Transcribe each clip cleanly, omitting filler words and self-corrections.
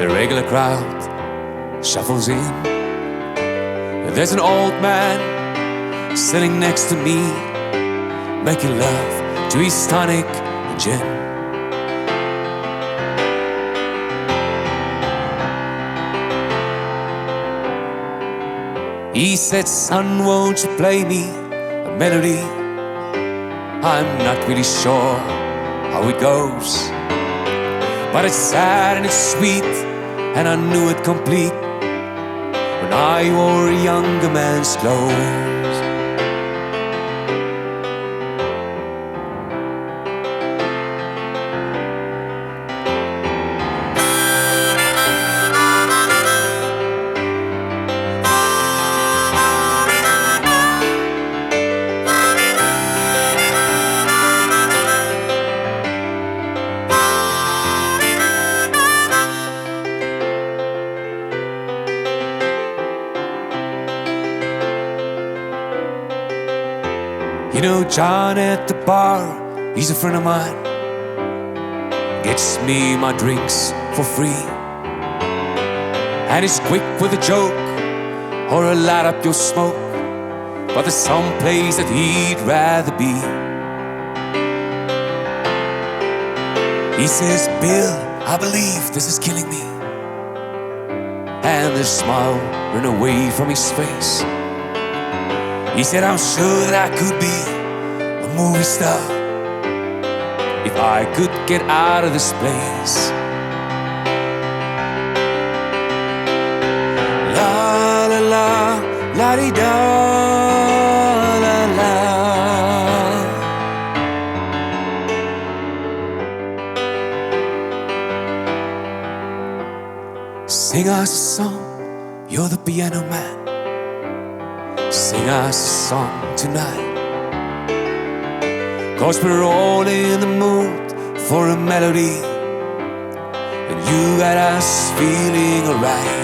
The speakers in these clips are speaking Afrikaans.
The regular crowd shuffles in. There's an old man sitting next to me, making love to his tonic and gin. He said, "Son, won't you play me a melody? I'm not really sure how it goes, but it's sad and it's sweet, and I knew it complete when I wore a younger man's clothes." You know John at the bar, he's a friend of mine. Gets me my drinks for free, and he's quick with a joke or a light up your smoke, but there's some place that he'd rather be. He says, "Bill, I believe this is killing me," and the smile ran away from his face. He said, "I'm sure that I could be a movie star if I could get out of this place." La la la, la di da, la la. Sing us a song, you're the piano man. Sing us a song tonight, 'cause we're all in the mood for a melody, and you got us feeling alright.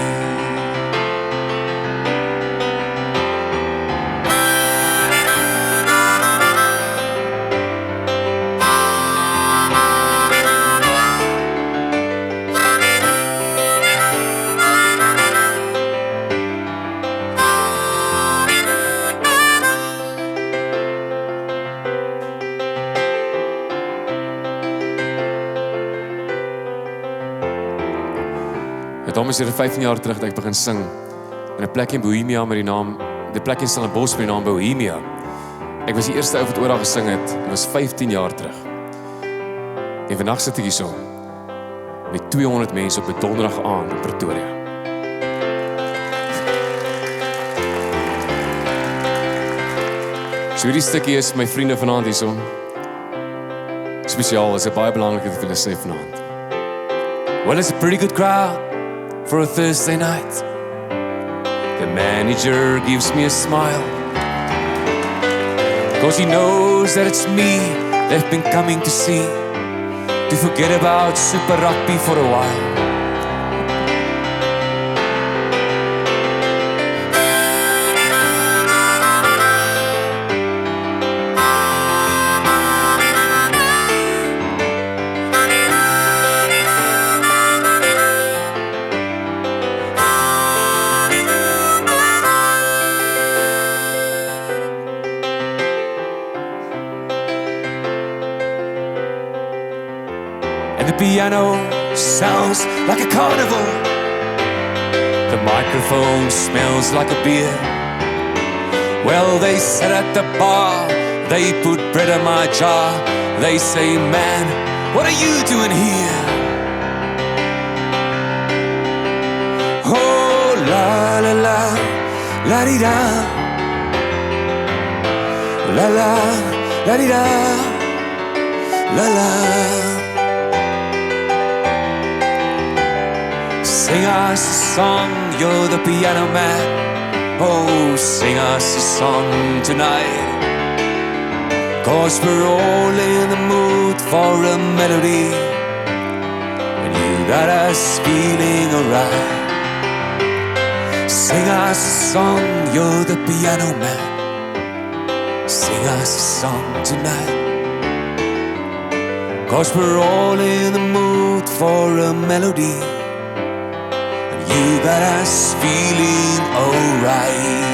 Dames en heren, 15 jaar terug dat ek begin sing in 'n plek in Bohemia met die naam, die plek in Stellenbosch met die naam Bohemia. Ek was die eerste ou wat oor daar gesing het. Dit was 15 jaar terug. En vandag sit ek hier so met 200 mense op 'n donderdag aand in Pretoria. So hierdie stukkie is my vriende vanaand hier so. Spesiaal, is 'n baie belangrike wat ek wil sê vanaand. Well, it's a pretty good crowd for a Thursday night. The manager gives me a smile, 'cause he knows that it's me they've been coming to see, to forget about Super Rugby for a while. The piano sounds like a carnival. The microphone smells like a beer. Well, they sit at the bar, they put bread in my jar. They say, "Man, what are you doing here?" Oh, la la la, la di da, la la, la di da, la la. Sing us a song, you're the piano man. Oh, sing us a song tonight, 'cause we're all in the mood for a melody, and you got us feeling alright. Sing us a song, you're the piano man. Sing us a song tonight, 'cause we're all in the mood for a melody, that I was feeling alright.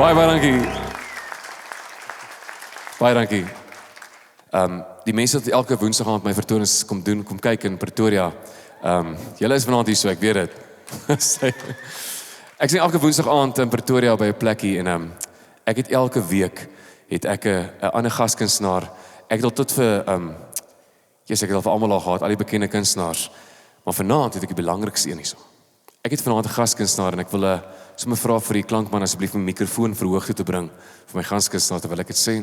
Baie dankie. Baie dankie. Die mense wat elke woensdag aand my vertonings kom kyk in Pretoria. Julle is vanaand hier, so ek weet dit. Ek sien elke woensdag aand in Pretoria by 'n plekkie en ek het elke week het ek 'n ander gaskunstenaar. Ek het al tot vir ek het al vir almal al gehad, al die bekende kunstenaars. Maar vanaand het ek die belangrikste een hierso. Ek het vanaand 'n gaskunstenaar en ek wil sommer vra vir die klankman asseblief my mikrofoon verhoog te bring vir my gaskunstenaar terwyl ek dit sê.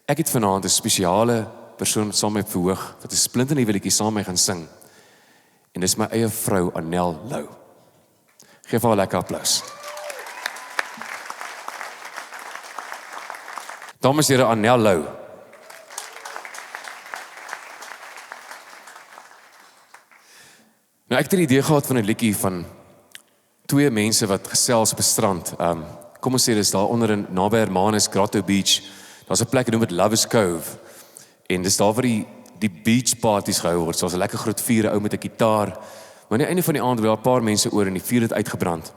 Ek het vanaand 'n spesiale persoon saam met my verhoog wat 'n splinternuwe liedjie saam met my gaan sing. En dis my eie vrou Annel Lou. Geef haar 'n lekker applaus. Dames en here, Annel Lou. Nou ek het 'n idee gehad van 'n liedjie van twee mense wat gesels op 'n strand. Kom ons sê dis daar onder in naby Hermanus Grotto Beach. Daar's 'n plek genoem met Lovers Cove. En dis daar waar die beach parties gehou word. So 'n lekker groot vuur, 'n ou met 'n gitaar. Maar aan die einde van die aand wil 'n paar mense oor en die vuur het uitgebrand.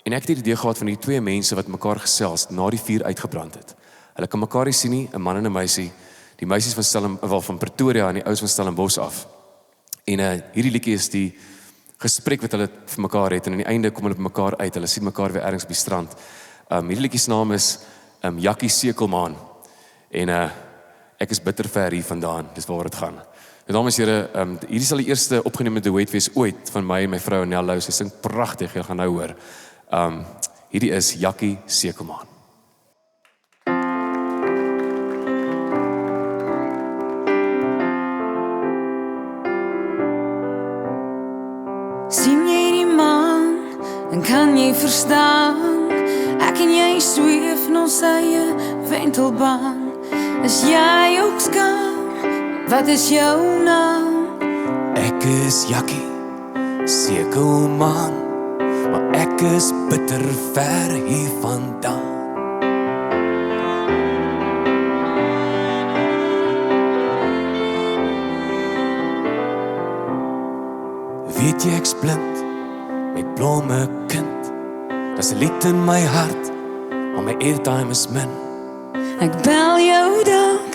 En ek het die idee gehad van die twee mense wat mekaar gesels na die vuur uitgebrand het. Hulle kan mekaar nie sien nie, 'n man en 'n meisie. Die meisies van Pretoria en die ouens van Stellenbosch af. En hierdie liedjie is die gesprek wat hulle vir mekaar het en aan die einde kom hulle by mekaar uit. Hulle sien mekaar weer ergens op die strand. Hierdie liedjie se naam is Jakkie Sekelmaan. En ek is bitter ver hier vandaan. Dis waar dit gaan. En dames en here, hierdie sal die eerste opgeneemde duet wees ooit van my en my vrou Annel Lou. Sy sing pragtig, jy gaan nou hoor. Hierdie is Jakkie Sekelmaan. Sien jy die maan en kan jy verstaan? Ek en jy sweef na ons eie wentelbaan. Is jy ook skaam? Wat is jou naam? Ek is Jakkie Sekelmaan, maar ek is bitter ver hier vandaan. Weet jy ek's blind, met blomme kind. Daar's 'n lied in my hart, maar my airtime is min. Ek bel jou dalk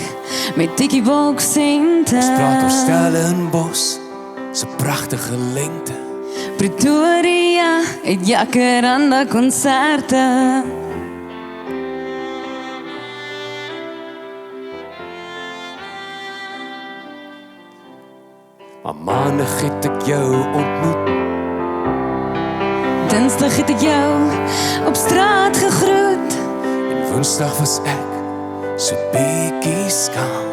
met tikkie box sente. Ons praat oor Stellenbosch, so pragtige lengte. Pretoria het Jacaranda konserte. Maar maandag het ek jou ontmoet. Dinsdag het ek jou op straat gegroet. En woensdag was ek so bietjie skaam.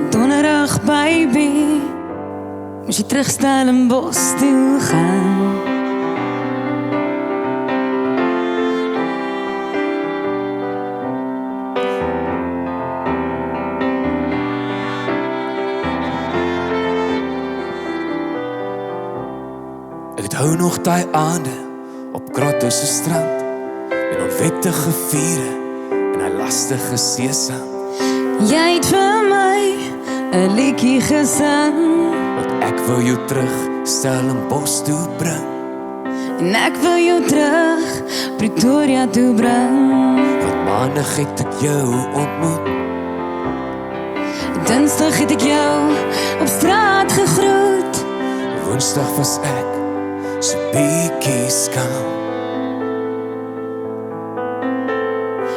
Donderdag, baby, moes jy terug Stellenbosch toe gaan. Ek hou nog daai aande op Grotto se strand, met onwettige vure en 'n lastige seesand. Jy het vir my 'n liedjie gesing. Want ek wil jou terug Stellenbosch toe bring. En ek wil jou terug Pretoria toe bring. Want maandag het ek jou ontmoet. Dinsdag het ek jou op straat gegroet. Woensdag was ek so bietjie skaam.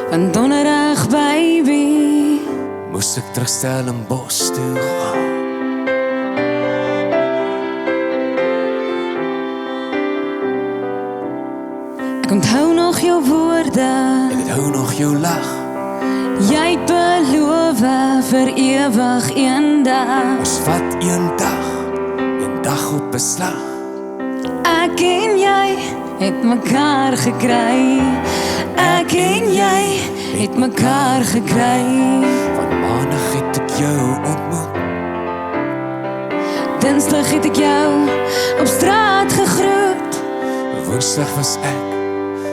Van donderdag, baby, moes ek terug Stellenbosch toe gaan. ek onthou nog jou woorde. Ek onthou nog jou lag. Jy het beloof vir ewig een dag. Ons vat een dag op beslag. Ek en jy het mekaar gekry. Ek en jy het mekaar gekry. Van maandag het ek jou ontmoet. Dinsdag het ek jou op straat gegroet. Woensdag was ek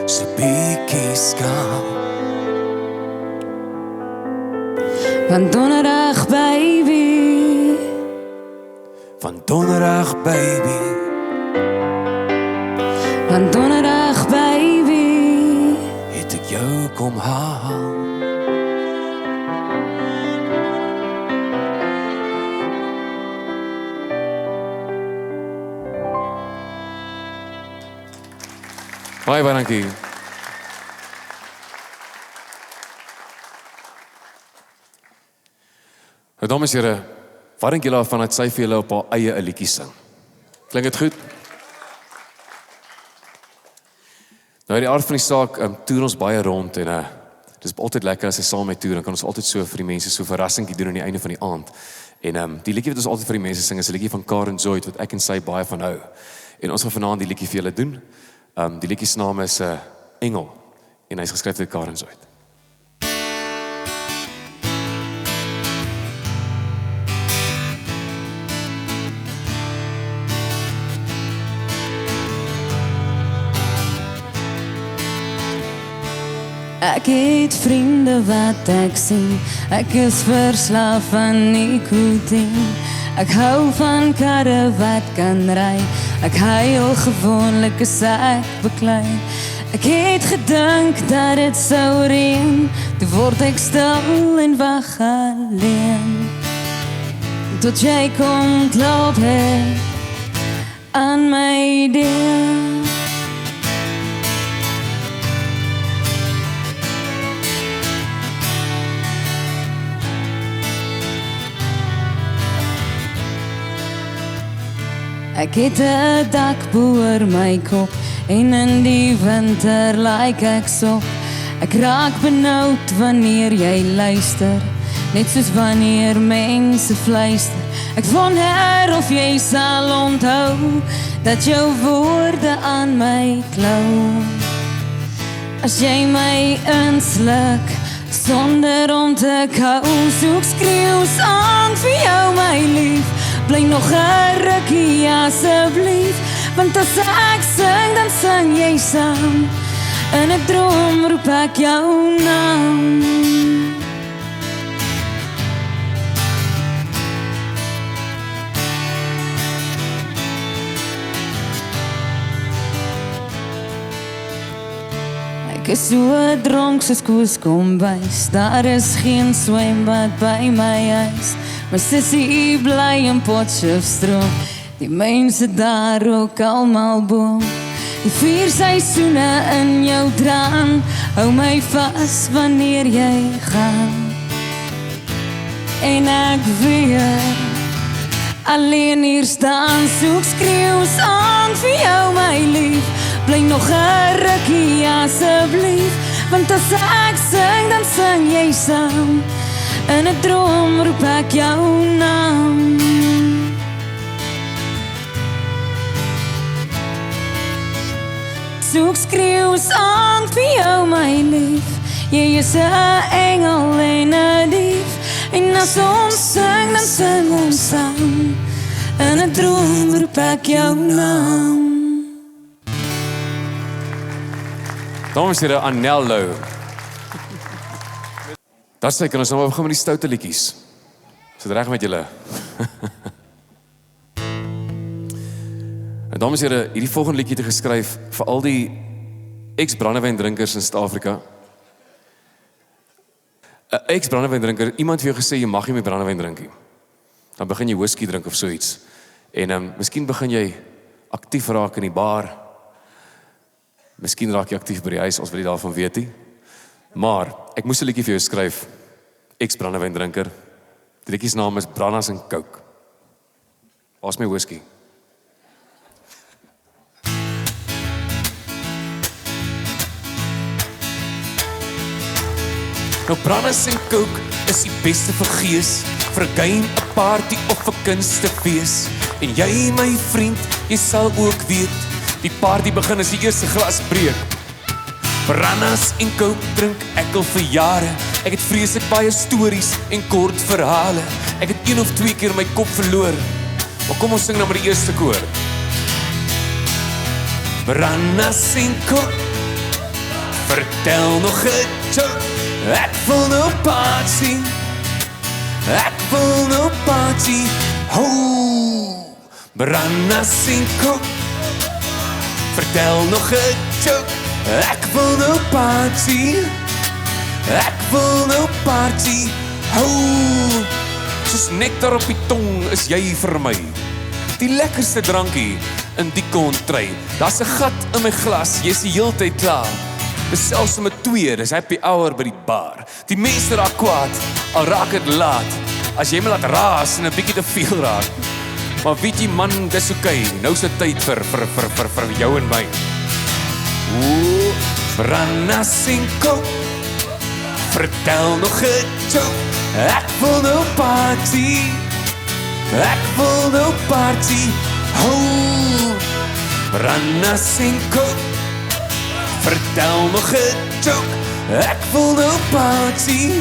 so bietjie skaam. Van donderdag, baby. Van donderdag, baby. Van donderdag, baby. Het ek jou kom haal. Baie dankie. Dames en here, wat dink julle van dat sy vir julle op haar eie 'n liedjie sing? Klink dit goed? Nou die aard van die saak, toer ons baie rond en dis altyd lekker as sy saam met toer, dan kan ons altyd so vir die mense so 'n verrassingkie doen aan die einde van die aand. En die liedjie wat ons altyd vir die mense sing is 'n liedjie van Karen Zoid wat ek en sy baie van hou. En ons gaan vanaand die liedjie vir julle doen. Die liedjie se naam is Engel en hy's geskryf deur Karen Zoid. Ek het vriende wat ek sien. Ek is verslaaf aan nikotien. Ek hou van karre wat kan ry. Ek huil gewoonlik as ek beklei. Ek het gedink dat dit sou reën. Toe word ek stil en wag alleen. Tot jy kom klop het aan my deur. Ek het 'n dak boor my kop en in die winter like ek sop. Ek raak benoud wanneer jy luister, net soos wanneer mense fluister. Ek wonder of jy sal onthou dat jou woorde aan my klou. As jy my insluk sonder om te kou, soek skreeuws aan vir jou my lief. Bly nog 'n rukkie asseblief, want as ek sing, dan sing jy saam. In 'n droom roep ek jou naam. Ek is so dronk soos Koos Kombuis. Daar is geen swembad by my huis. My sissie bly in Potchefstroom. Die mense daar ook almal boom. Die 4 seisoene in jou traan. Hou my vas wanneer jy gaan. En ek weer alleen hier staan. Soek skreeuws aan vir jou my lief. Bly nog 'n rukkie asseblief, want as ek sing, dan sing jy saam. In 'n droom roep ek jou naam. Soek skreeuws aan vir jou my lief. Jy is 'n engel en 'n dief. En as ons sing, dan sing ons saam. In 'n droom roep ek jou naam. Dames en here, Anello. Dat sê, kan ons nou begin met die stoute liedjies. Is dit reg met julle? En dames en here, hierdie volgende liedjie het geskryf vir al die ex-brandewyndrinkers in Suid-Afrika. 'n Ex-brandewyndrinker, iemand het vir jou gesê jy mag nie meer brandewyn drink nie. Dan begin jy whisky drink of so iets. En miskien begin jy aktief raak in die bar. Miskien raak jy aktief by die huis, ons wil nie daarvan weet nie. Maar ek moes 'n liedjie vir jou skryf, ex-brandewyndrinker. Die liedjie se naam is Brandas en Coke. Waar's my whisky? Nou Brandas en Coke is die beste vir gees, vir 'n game, 'n party of 'n kunstefees. En jy my vriend, jy sal ook weet, die party begin as die eerste glas breek. Piranhas en coke drink ek al vir jare. Ek het vreeslik baie stories en kort verhale. Ek het 1 of 2 keer my kop verloor. Maar kom ons sing nou met die eerste koor. Piranhas en coke, vertel nog 'n joke. Ek wil nou party, ek wil nou party. Ho, piranhas en coke, vertel nog 'n joke. Ek wil nou party, ek wil nou party. Ho, soos nektar op die tong is jy vir my die lekkerste drankie in die kontry. Daar's 'n gat in my glas, jy's die heeltyd klaar. Dis selfs om 2, dis happy hour by die bar. Die mense raak kwaad, al raak het laat. As jy my laat raas en 'n bietjie te veel raak. Maar weet jy man, dis okay. Nou is dit tyd vir jou en my. Ooh, piranhas en coke, vertel nog 'n joke. Ek wil nou party, ek wil nou party. Ho, piranhas en coke, vertel nog 'n joke. Ek wil nou party,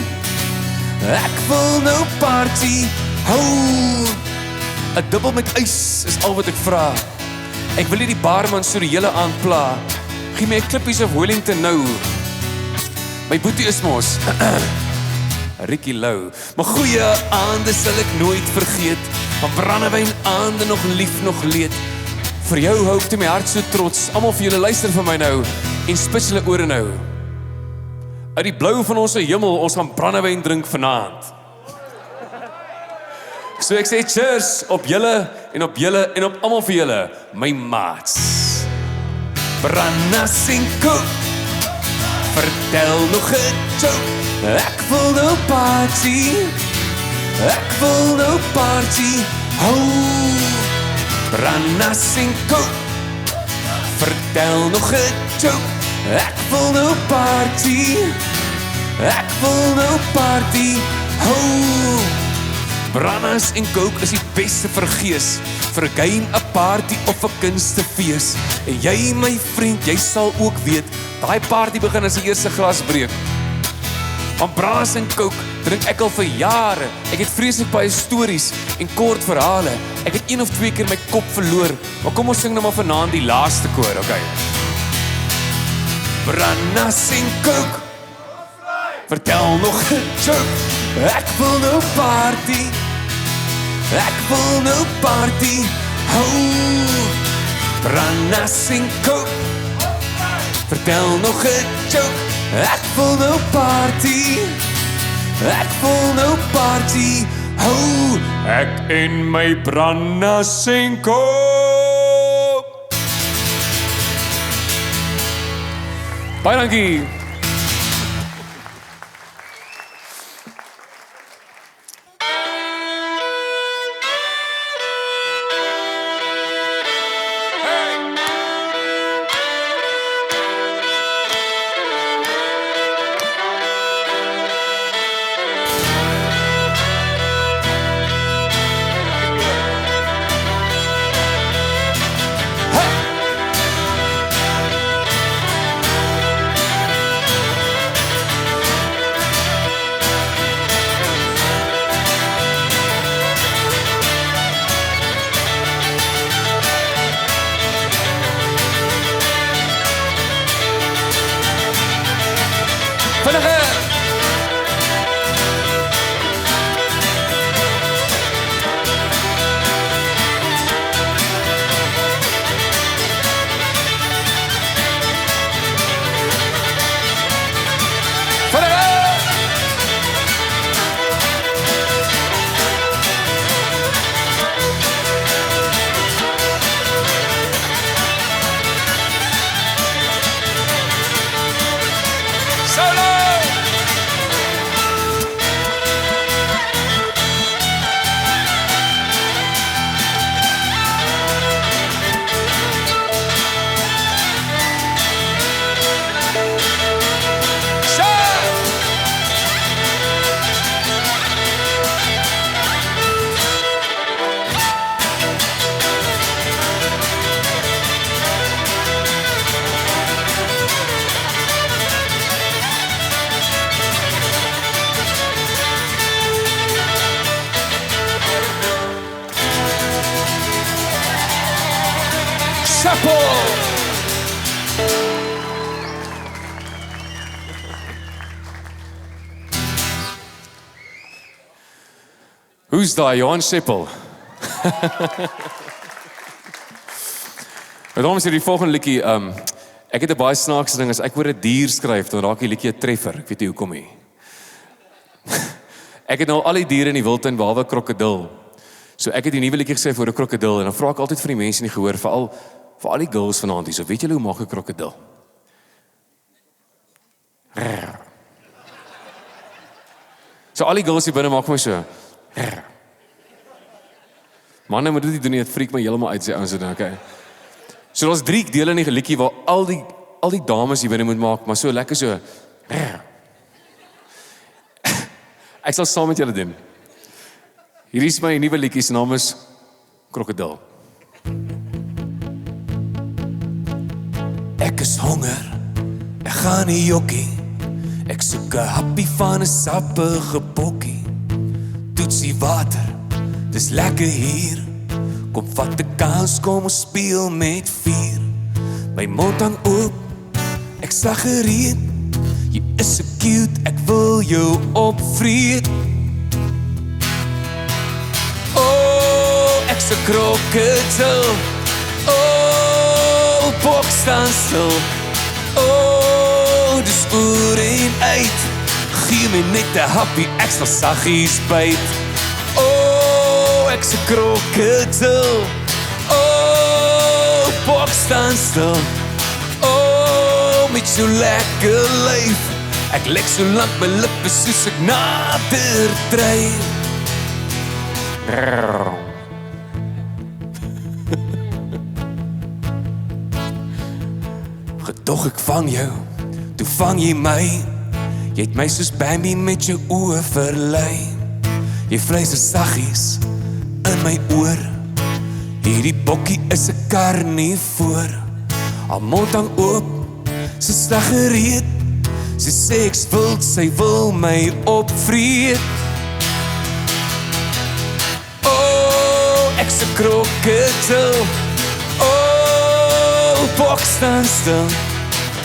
ek wil nou party. Ho, 'n dubbel met ys is al wat ek vra. Ek wil nie die barman so die hele aand pla. Gee my 'n klippies of Wellington nou. My boetie is mos Ricky Lou. Maar goeie aande sal ek nooit vergeet. Van brandewyn aande nog lief, nog leed. Vir jou hou ek toe my hart so trots. Almal vir julle luister vir my nou en spits julle ore nou. Uit die blou van ons hemel, ons gaan brandewyn drink vanaand. So ek sê cheers op julle en op julle en op almal vir julle, my maats. Piranhas en coke, vertel nog 'n joke. Ek wil nou party, ek wil nou party. Ho, piranhas en coke, vertel nog 'n joke. Ek wil nou party, ek wil nou party. Ho, piranhas en coke is die beste vir gees, vir 'n game, 'n party of 'n kunstefees. En jy my vriend, jy sal ook weet, daai party begin as die eerste glas breek. Van piranhas en coke drink ek al vir jare. Ek het vreeslik baie stories en kort verhale. Ek het 1 of 2 keer my kop verloor. Maar kom ons sing nou maar vanaand die laaste koor, okay? Piranhas en coke, vertel nog 'n joke. Ek wil nou party, ek wil nou party. Ho, piranhas en coke, vertel nog 'n joke. Ek wil nou party, ek wil nou party. Ho, ek en my piranhas en coke. Baie dankie. Solo! Chapel. Hoe's daai, Johan Seppel? Maar dames en heren, die volgende liedjie, ek het 'n baie snaakse ding, as ek oor 'n dier skryf, dan raak die liedjie 'n treffer, ek weet nie hoekom nie. Ek het nou al die diere in die wildtuin behalwe krokodil. So ek het die nuwe liedjie geskryf oor 'n krokodil en dan vra ek altyd vir die mense in die gehoor, veral vir al die girls vanaand hier, so weet julle hoe maak 'n krokodil? So al die girls hier binne maak my so. Manne moet dit nie doen nie, dit freak my heeltemal uit sê ouens dan, okay. So daar's 3 dele in die liedjie waar al die dames hier binne moet maak, maar so lekker so. Ek sal saam met julle doen. Hier is my nuwe liedjie, se naam is Krokodil. Ek is honger, ek gaan nie jokkie. Ek soek 'n happie van 'n sappige bokkie. Toetsie water, dis lekker hier. Kom vat 'n kans, kom ons speel met vuur. My mond hang oop, ek slag gereed. Jy is so cute, ek wil jou opvreet. Oh, ek's 'n krokodil. Oh, bok staan stil. Oh, dis oor en uit. Gee my net 'n happie, ek sal saggies byt. Oh, ek's 'n krokodil. Oh, bok staan stil. Oh, met so lekker lyf. Ek lek so lank my lippe soos ek nader dryf. Gedog ek vang jou, toe vang jy my. Jy het my soos Bambi met jou oë verlei. Jy vleis is saggies in my oor. Hierdie bokkie is 'n karnivoor. Haar mond hang oop, sy slag gereed. Sy sê ek's wild, sy wil my opvreet. Oh, ek's 'n krokodil. Oh, bok staan stil.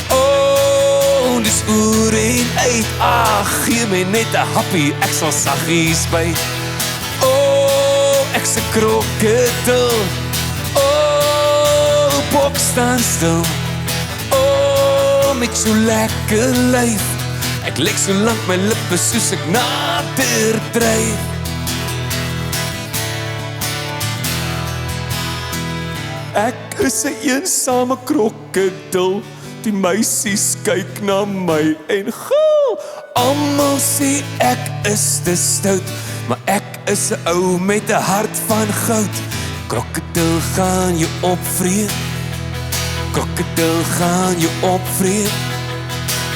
Oh, dis oor en uit. Ag, gee my net 'n happie, ek sal saggies byt. Oh, ek's 'n krokodil. Oh, bok staan stil. Oh, met so lekker lyf. Ek lek so lank my lippe soos ek nader dryf. Ek is 'n eensame krokodil. Die meisies kyk na my en gil. Almal sê ek is te stout, maar ek is 'n ou met 'n hart van goud. Krokodil gaan jou opvreet. Krokodil gaan jou opvreet.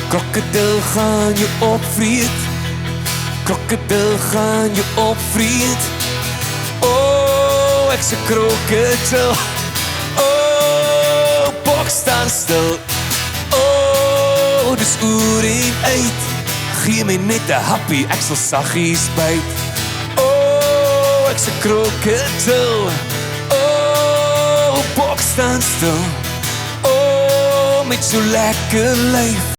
Krokodil gaan jou opvreet. Krokodil gaan jou opvreet. Oh, ek's 'n krokodil. Oh, bok staan stil. Oh, dis oor en uit. Gee my net 'n happie, ek sal saggies byt. Oh, ek's 'n krokodil. Oh, bok staan stil. Oh, met so lekker lyf.